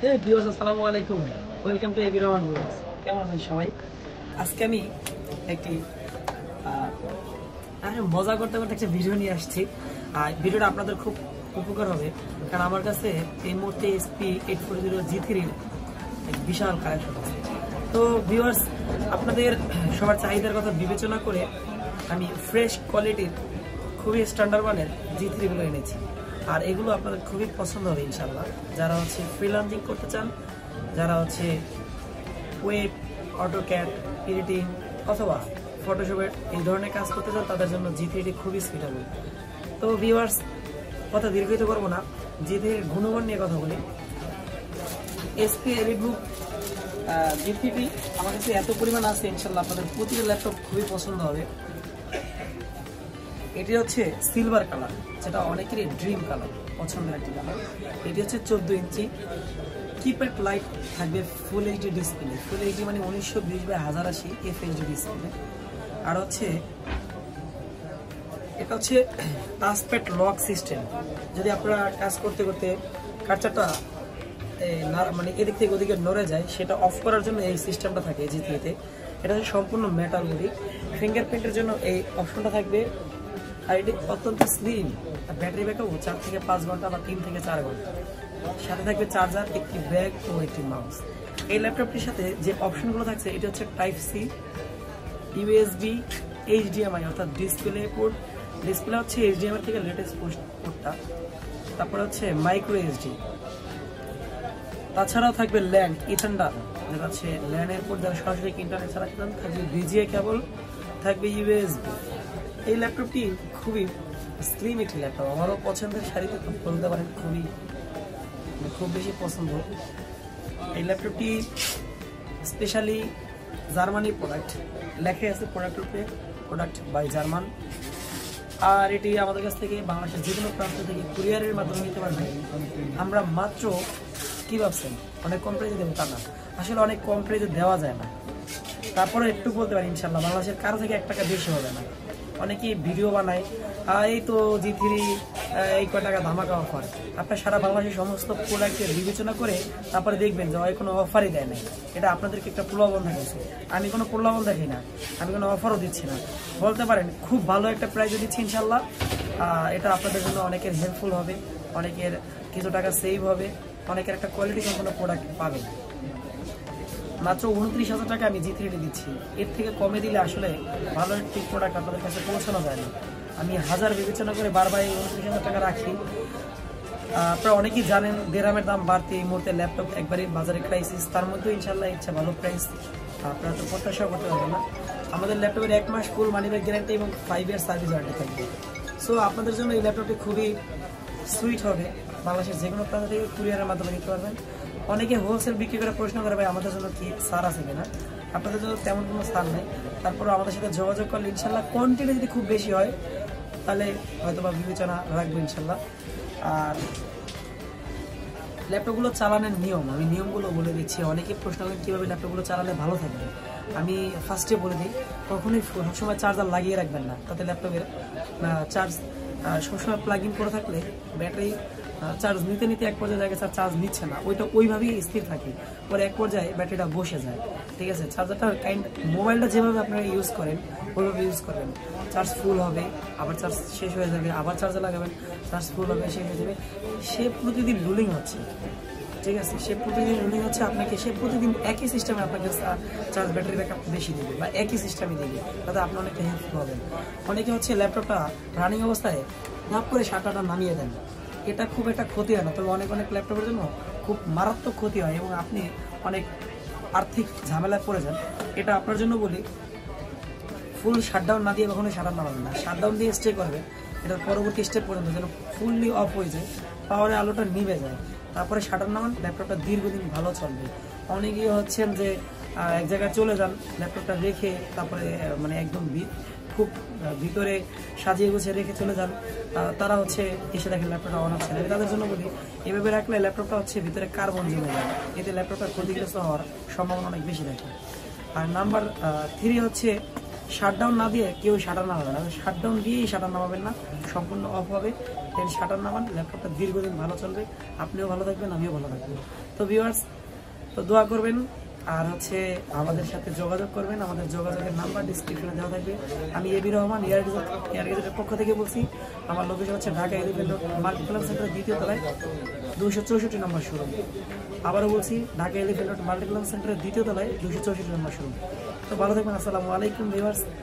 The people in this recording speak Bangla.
Hey viewers, আসসালামু আলাইকুম। Welcome to everyone viewers. কেমন আছেন সবাই? আজকে আমি একটি মজা করতে করতে একটা ভিডিও নিয়ে আসছি। ভিডিওটা আপনাদের খুব উপকার হবে, কারণ আমার কাছে এই মুহূর্তে SP840 G3 এক বিশাল কালেকশন আছে। তো ভিউয়ার্স, আপনাদের সবার চাহিদার কথা বিবেচনা করে আমি ফ্রেশ কোয়ালিটির খুবই স্ট্যান্ডার্ড মানের G3 গুলো এনেছি। আর এগুলো আপনাদের খুবই পছন্দ হবে ইনশাল্লাহ। যারা হচ্ছে ফ্রিল্যান্সিং করতে চান, যারা হচ্ছে ওয়েব, অটোক্যাড, এডিটিং অথবা ফটোশপের এই ধরনের কাজ করতে চান, তাদের জন্য G3 খুবই সুইটেবল। তো ভিউয়ার্স, কথা দীর্ঘায়িত করবো না, G3 গুণমান নিয়ে কথা বলি। SP EliteBook G3 আমার কাছে এত পরিমাণ আছে, ইনশাল্লাহ আপনাদের প্রতিটা ল্যাপটপ খুবই পছন্দ হবে। এটি হচ্ছে সিলভার কালার, যেটা অনেকেরই ড্রিম কালার, পছন্দের একটি কালার। এটি হচ্ছে 14 ইঞ্চি কিপ্যাড লাইট থাকবে, full HD display. Full HD মানে 1920x1080 FHD ডিসপ্লে। আর হচ্ছে এটা হচ্ছে টাচপ্যাড লক সিস্টেম। যদি আপনারা কাজ করতে করতে কার্সারটা মানে এদিক থেকে ওদিকে নড়ে যায়, সেটা অফ করার জন্য এই সিস্টেমটা থাকে G3-তে। এটা হচ্ছে সম্পূর্ণ মেটাল বডি। ফিঙ্গারপ্রিন্টের জন্য এই অপশনটা থাকবে। আর এটি অত্যন্ত স্লিম। ব্যাটারি ব্যাকআপ 4 থেকে 5 ঘন্টা বা 3 থেকে 4 ঘন্টা। সাথে থাকবে চার্জার, একটি ব্যাগ ও একটি মাউস। এই ল্যাপটপটির সাথে যে অপশনগুলো থাকছে, এটি হচ্ছে Type-C, USB, HDMI অর্থাৎ ডিসপ্লে পোর্ট। ডিসপ্লে হচ্ছে HDMI থেকে লেটেস্ট পোর্টটা। তারপরে হচ্ছে মাইক্রো SD। তাছাড়াও থাকবে ল্যান্ড ইথান্ডার, যেটা হচ্ছে ল্যান্ডের পোর্ট, যারা সরাসরি ইন্টারনেট ছাড়া থাকবে VGA কেবল, থাকবে USB। এই ল্যাপটপটি খুবই স্লিম একটি ল্যাপটপ, আমারও পছন্দের সারিতে বলতে পারেন, খুব বেশি পছন্দ। এই ল্যাপটপটি স্পেশালি জার্মানি প্রোডাক্ট, লেখা আছে প্রোডাক্টের উপরে প্রোডাক্ট বাই জার্মান। আর এটি আমাদের কাছ থেকে বাংলাদেশের যে কোনো প্রান্ত থেকে কুরিয়ারের মাধ্যমে নিতে পারবেন। আমরা মাত্র কি ভাবছেন অনেক কম প্রাইজে দেবো, তা না, আসলে অনেক কম প্রাইজে দেওয়া যায় না। তারপরে একটু বলতে পারি ইনশাল্লাহ বাংলাদেশের কারো থেকে 1 টাকা বেশি হবে না। অনেকেই ভিডিও বানায়, এই তো G3 এই কয় টাকা ধামাকা অফার। আপনার সারা বাংলাদেশের সমস্ত প্রোডাক্টের বিবেচনা করে তারপরে দেখবেন যে ওই কোনো অফারই দেয় নাই। এটা আপনাদেরকে একটা প্রলোভন দেখাচ্ছে। আমি কোনো প্রলোভন দেখি না, আমি কোনো অফারও দিচ্ছি না। বলতে পারেন খুব ভালো একটা প্রাইজে দিচ্ছি ইনশাল্লাহ। এটা আপনাদের জন্য অনেকের হেল্পফুল হবে, অনেকের কিছু টাকা সেভ হবে, অনেকের একটা কোয়ালিটি সম্পন্ন প্রোডাক্ট পাবেন। মাত্র 29,000 টাকা আমি G3 দিচ্ছি। এর থেকে কমে দিলে আসলে ভালো একটি প্রোডাক্ট আপনাদের কাছে পৌঁছানো যায় না। আমি হাজার বিবেচনা করে বারবার 29,000 টাকা রাখি। আপনারা অনেকেই জানেন দেরামের দাম বাড়তে এই মুহূর্তে ল্যাপটপ একবারই বাজারে ক্রাইসিস, তার মধ্যে ইনশাল্লাহ ইচ্ছা ভালো প্রাইস আপনারা তো প্রত্যাশা করতে পারবেন না। আমাদের ল্যাপটপের 1 মাস ফুল মানি ব্যাক গ্যারান্টি এবং 5 ইয়ার সার্ভিস ওয়ারেন্টি থাকবে। সো আপনাদের জন্য এই ল্যাপটপটি খুবই সুইট হবে। বাংলাদেশের যে কোনো প্রান্ত থেকে কুরিয়ারের মাধ্যমে নিতে পারবেন। অনেকে হোলসেল বিক্রি করে প্রশ্ন করে, ভাই আমাদের জন্য কি ছাড় আছে কিনা? আপনাদের জন্য তেমন কোনো ছাড় নেই। তারপরে আমাদের সাথে যোগাযোগ করলে ইনশাল্লাহ কোয়ান্টিটি যদি খুব বেশি হয় তাহলে হয়তো বা বিবেচনা রাখবো ইনশাল্লাহ। আর ল্যাপটপগুলো চালানোর নিয়ম, আমি নিয়মগুলো বলে দিচ্ছি। অনেকে প্রশ্ন করেন কীভাবে ল্যাপটপগুলো চালালে ভালো থাকবে। আমি ফার্স্টে বলে দিই, কখনোই সবসময় চার্জার লাগিয়ে রাখবেন না। তাতে ল্যাপটপের চার্জ সবসময় প্লাগ ইন করে থাকলে ব্যাটারি চার্জ নিতে নিতে এক পর্যায়ে জায়গায় চার্জ নিচ্ছে না, ওইটা ওইভাবেই স্থির থাকে, পরে এক পর্যায়ে ব্যাটারিটা বসে যায়। ঠিক আছে, চার্জারটা মোবাইলটা যেভাবে আপনারা ইউজ করেন ওইভাবে ইউজ করবেন। চার্জ ফুল হবে, আবার চার্জ শেষ হয়ে যাবে, আবার চার্জে লাগাবেন, চার্জ ফুল হবে, শেষ হয়ে যাবে। সে প্রতিদিন রুলিং হচ্ছে, ঠিক আছে, সে প্রতিদিন রুলিং হচ্ছে। আপনাকে সে প্রতিদিন একই সিস্টেমে আপনাকে চার্জ ব্যাটারি ব্যাকআপ বেশি দেবে বা একই সিস্টেমে দেবে, তাতে আপনি অনেকটা হেল্পফুল হবেন। অনেকে হচ্ছে ল্যাপটপটা রানিং অবস্থায় ধাপ করে শাটারটা নামিয়ে দেন, এটা খুব একটা ক্ষতি হয় না, তবে অনেক ল্যাপটপের জন্য খুব মারাত্মক ক্ষতি হয় এবং আপনি অনেক আর্থিক ঝামেলায় পড়ে যান। এটা আপনার জন্য বলি, ফুল শাটডাউন না দিয়ে কখনোই শাটার নামাবেন না। শাটডাউন দিয়ে স্টে করবেন, এটার পরবর্তী স্টেপ পর্যন্ত যেন ফুললি অফ হয়ে যায়, পাওয়ারের আলোটা নিভে যায়, তারপরে শাটার নামান, ল্যাপটপটা দীর্ঘদিন ভালো চলবে। অনেকেই হচ্ছেন যে এক জায়গায় চলে যান, ল্যাপটপটা রেখে তারপরে মানে একদম খুব ভিতরে সাজিয়ে গুছিয়ে রেখে চলে যান, তারা হচ্ছে এসে দেখেন ল্যাপটপটা অন হচ্ছে না। তাদের জন্য বলি, এভাবে রাখলে ল্যাপটপটা হচ্ছে ভিতরে কার্বন জমে যায়, এতে ল্যাপটপটা ক্ষতিগ্রস্ত হওয়ার সম্ভাবনা অনেক বেশি থাকে। আর নাম্বার 3 হচ্ছে শাটডাউন না দিয়ে কেউ শাটার নামাবে না, শাটডাউন দিয়েই শাটার নামাবেন না, সম্পূর্ণ অফ হবে, দেন শাটার নামান, ল্যাপটপটা দীর্ঘদিন ভালো চলবে, আপনিও ভালো থাকবেন, আমিও ভালো থাকবো। তো ভিউয়ার্স, তো দোয়া করবেন আর হচ্ছে আমাদের সাথে যোগাযোগ করবেন, আমাদের যোগাযোগের নাম্বার ডিসক্রিপশনে দেওয়া থাকবে। আমি এবি রহমান এয়ারগেটের পক্ষ থেকে বলছি। আমার লোকেশন হচ্ছে ঢাকা এলিফ্যান্ট রোড মাল্টিপ্লাস সেন্টারের 2য় তলায় 264 নম্বর শোরুম। আবারও বলছি, ঢাকা এলিফ্যান্ট রোড মাল্টিপ্লাস সেন্টারের 2য় তলায় 264 নম্বর শোরুম। তো ভালো থাকবেন, আসসালামু আলাইকুম ভিউয়ার্স।